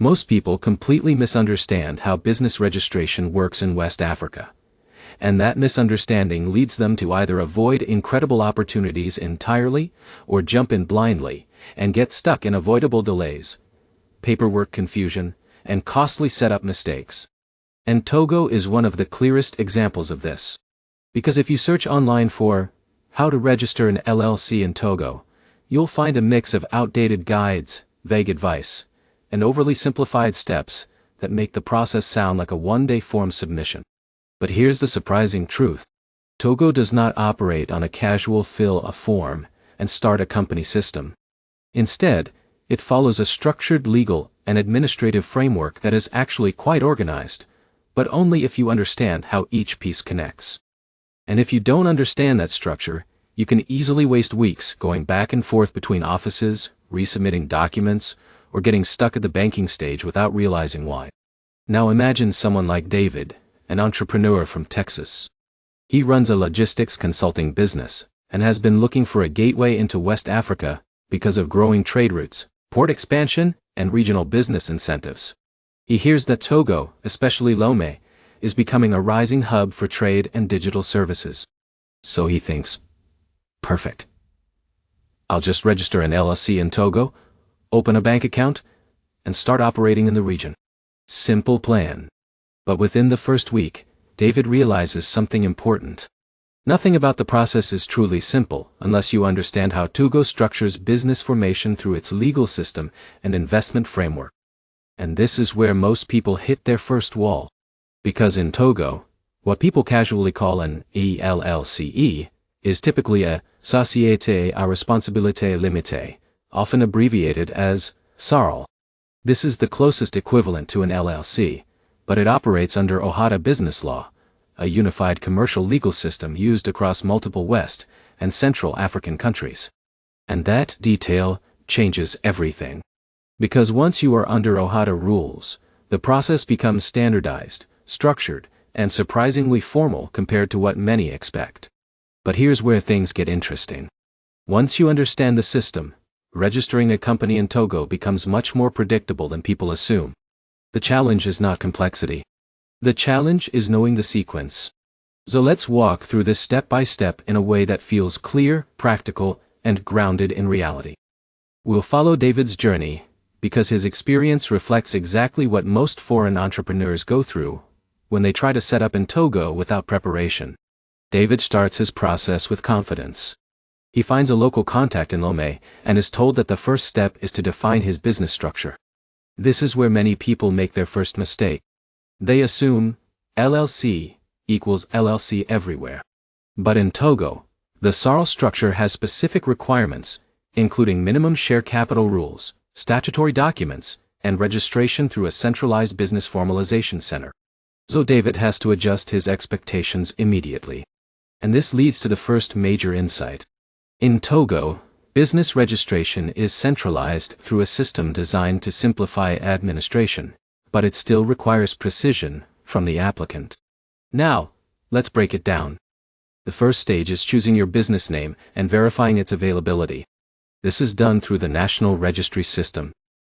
Most people completely misunderstand how business registration works in West Africa. And that misunderstanding leads them to either avoid incredible opportunities entirely or jump in blindly and get stuck in avoidable delays, paperwork confusion, and costly setup mistakes. And Togo is one of the clearest examples of this. Because if you search online for how to register an LLC in Togo, you'll find a mix of outdated guides, vague advice, and overly simplified steps that make the process sound like a one-day form submission. But here's the surprising truth. Togo does not operate on a casual fill a form and start a company system. Instead, it follows a structured legal and administrative framework that is actually quite organized, but only if you understand how each piece connects. And if you don't understand that structure, you can easily waste weeks going back and forth between offices, resubmitting documents, or getting stuck at the banking stage without realizing why. Now imagine someone like David, an entrepreneur from Texas. He runs a logistics consulting business and has been looking for a gateway into West Africa because of growing trade routes, port expansion, and regional business incentives. He hears that Togo, especially Lomé, is becoming a rising hub for trade and digital services. So he thinks, perfect. I'll just register an LLC in Togo, open a bank account, and start operating in the region. Simple plan. But within the first week, David realizes something important. Nothing about the process is truly simple unless you understand how Togo structures business formation through its legal system and investment framework. And this is where most people hit their first wall. Because in Togo, what people casually call an ELLCE is typically a Société à responsabilité limitée, often abbreviated as SARL. This is the closest equivalent to an LLC, but it operates under OHADA business law, a unified commercial legal system used across multiple West and Central African countries. And that detail changes everything. Because once you are under OHADA rules, the process becomes standardized, structured, and surprisingly formal compared to what many expect. But here's where things get interesting. Once you understand the system, registering a company in Togo becomes much more predictable than people assume. The challenge is not complexity. The challenge is knowing the sequence. So let's walk through this step by step in a way that feels clear, practical, and grounded in reality. We'll follow David's journey, because his experience reflects exactly what most foreign entrepreneurs go through when they try to set up in Togo without preparation. David starts his process with confidence. He finds a local contact in Lomé and is told that the first step is to define his business structure. This is where many people make their first mistake. They assume LLC equals LLC everywhere. But in Togo, the SARL structure has specific requirements, including minimum share capital rules, statutory documents, and registration through a centralized business formalization center. So David has to adjust his expectations immediately. And this leads to the first major insight. In Togo, business registration is centralized through a system designed to simplify administration, but it still requires precision from the applicant. Now, let's break it down. The first stage is choosing your business name and verifying its availability. This is done through the National Registry System.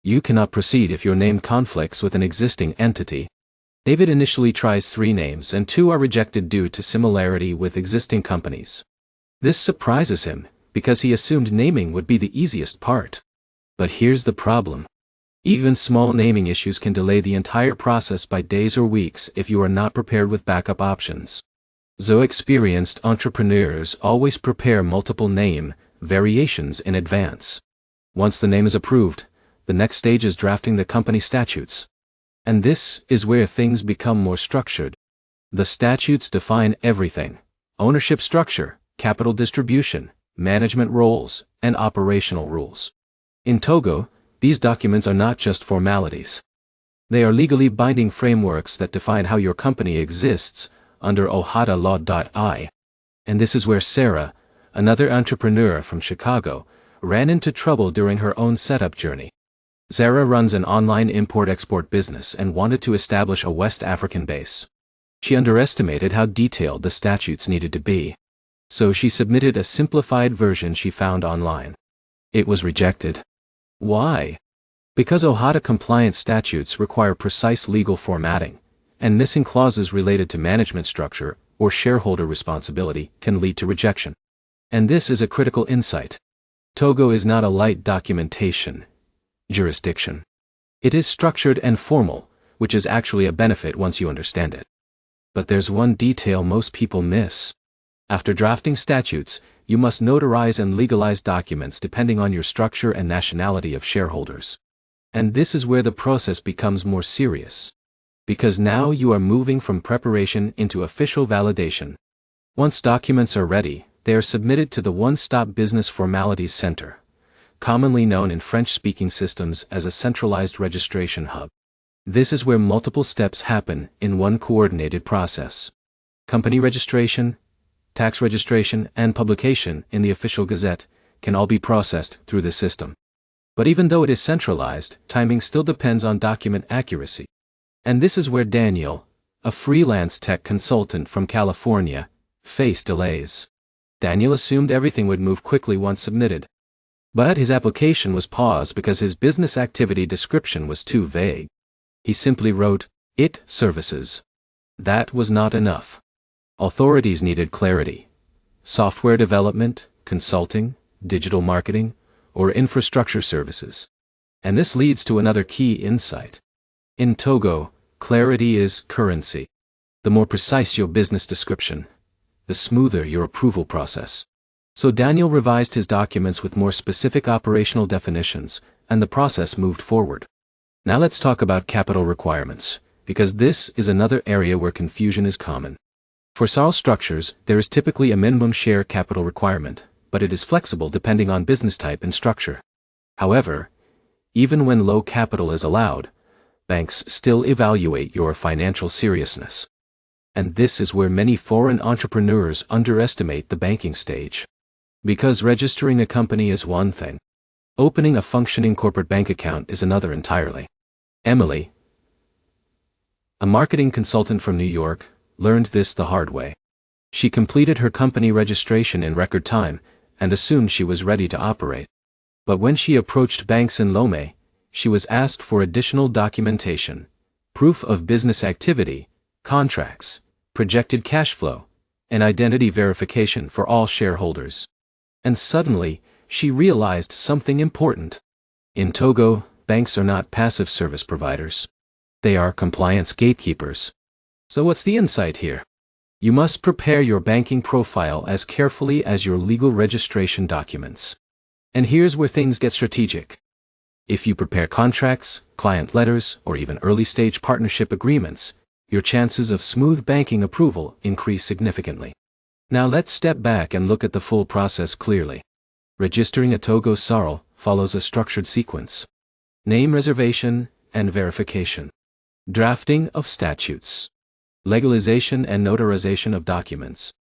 You cannot proceed if your name conflicts with an existing entity. David initially tries 3 names and 2 are rejected due to similarity with existing companies. This surprises him, because he assumed naming would be the easiest part. But here's the problem. Even small naming issues can delay the entire process by days or weeks if you are not prepared with backup options. So experienced entrepreneurs always prepare multiple name variations in advance. Once the name is approved, the next stage is drafting the company statutes. And this is where things become more structured. The statutes define everything: ownership structure, capital distribution, management roles, and operational rules. In Togo, these documents are not just formalities. They are legally binding frameworks that define how your company exists under OHADA law.I. And this is where Sarah, another entrepreneur from Chicago, ran into trouble during her own setup journey. Sarah runs an online import-export business and wanted to establish a West African base. She underestimated how detailed the statutes needed to be. So she submitted a simplified version she found online. It was rejected. Why? Because OHADA-compliant statutes require precise legal formatting, and missing clauses related to management structure or shareholder responsibility can lead to rejection. And this is a critical insight. Togo is not a light documentation jurisdiction. It is structured and formal, which is actually a benefit once you understand it. But there's one detail most people miss. After drafting statutes, you must notarize and legalize documents depending on your structure and nationality of shareholders. And this is where the process becomes more serious. Because now you are moving from preparation into official validation. Once documents are ready, they are submitted to the One-Stop Business Formalities Center, commonly known in French-speaking systems as a centralized registration hub. This is where multiple steps happen in one coordinated process. Company registration, tax registration, and publication in the official gazette can all be processed through the system. But even though it is centralized, timing still depends on document accuracy. And this is where Daniel, a freelance tech consultant from California, faced delays. Daniel assumed everything would move quickly once submitted. But his application was paused because his business activity description was too vague. He simply wrote, "IT services." That was not enough. Authorities needed clarity. Software development, consulting, digital marketing, or infrastructure services. And this leads to another key insight. In Togo, clarity is currency. The more precise your business description, the smoother your approval process. So Daniel revised his documents with more specific operational definitions, and the process moved forward. Now let's talk about capital requirements, because this is another area where confusion is common. For SARL structures, there is typically a minimum share capital requirement, but it is flexible depending on business type and structure. However, even when low capital is allowed, banks still evaluate your financial seriousness. And this is where many foreign entrepreneurs underestimate the banking stage. Because registering a company is one thing. Opening a functioning corporate bank account is another entirely. Emily, a marketing consultant from New York, learned this the hard way. She completed her company registration in record time and assumed she was ready to operate. But when she approached banks in Lomé, she was asked for additional documentation, proof of business activity, contracts, projected cash flow, and identity verification for all shareholders. And suddenly, she realized something important. In Togo, banks are not passive service providers. They are compliance gatekeepers. So what's the insight here? You must prepare your banking profile as carefully as your legal registration documents. And here's where things get strategic. If you prepare contracts, client letters, or even early-stage partnership agreements, your chances of smooth banking approval increase significantly. Now let's step back and look at the full process clearly. Registering a Togo SARL follows a structured sequence. Name reservation and verification. Drafting of statutes. Legalization and notarization of documents.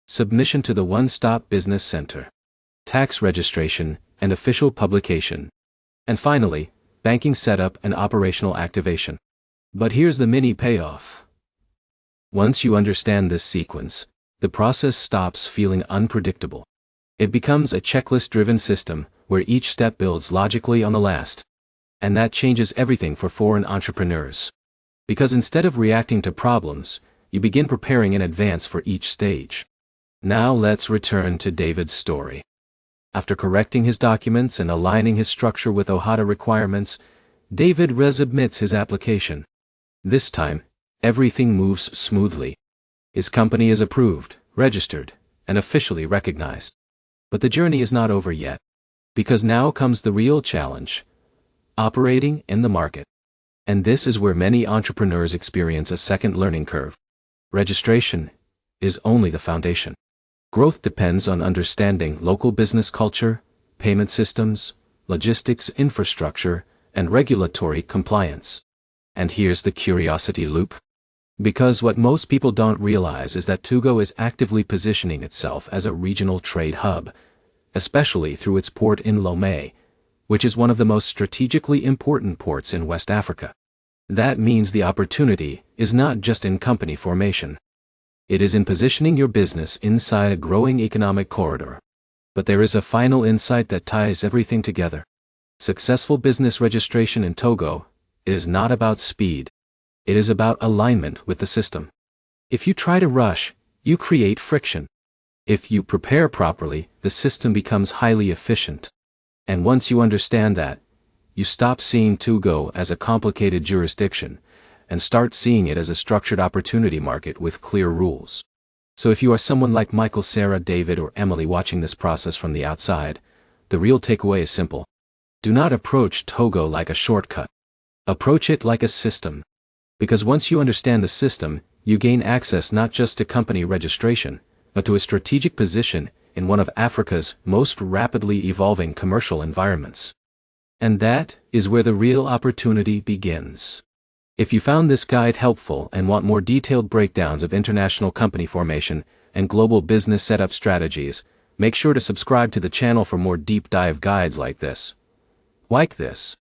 Submission to the One-Stop Business Center. Tax registration and official publication. And finally, banking setup and operational activation. But here's the mini payoff. Once you understand this sequence, the process stops feeling unpredictable. It becomes a checklist-driven system where each step builds logically on the last. And that changes everything for foreign entrepreneurs. Because instead of reacting to problems, you begin preparing in advance for each stage. Now let's return to David's story. After correcting his documents and aligning his structure with OHADA requirements, David resubmits his application. This time, everything moves smoothly. His company is approved, registered, and officially recognized. But the journey is not over yet. Because now comes the real challenge: operating in the market. And this is where many entrepreneurs experience a second learning curve. Registration is only the foundation. Growth depends on understanding local business culture, payment systems, logistics infrastructure, and regulatory compliance. And here's the curiosity loop. Because what most people don't realize is that Togo is actively positioning itself as a regional trade hub, especially through its port in Lomé, which is one of the most strategically important ports in West Africa. That means the opportunity is not just in company formation. It is in positioning your business inside a growing economic corridor. But there is a final insight that ties everything together. Successful business registration in Togo is not about speed. It is about alignment with the system. If you try to rush, you create friction. If you prepare properly, the system becomes highly efficient. And once you understand that, you stop seeing Togo as a complicated jurisdiction and start seeing it as a structured opportunity market with clear rules. So if you are someone like Michael, Sarah, David, or Emily watching this process from the outside, the real takeaway is simple. Do not approach Togo like a shortcut. Approach it like a system. Because once you understand the system, you gain access not just to company registration, but to a strategic position in one of Africa's most rapidly evolving commercial environments. And that is where the real opportunity begins. If you found this guide helpful and want more detailed breakdowns of international company formation and global business setup strategies, make sure to subscribe to the channel for more deep dive guides like this. Like this.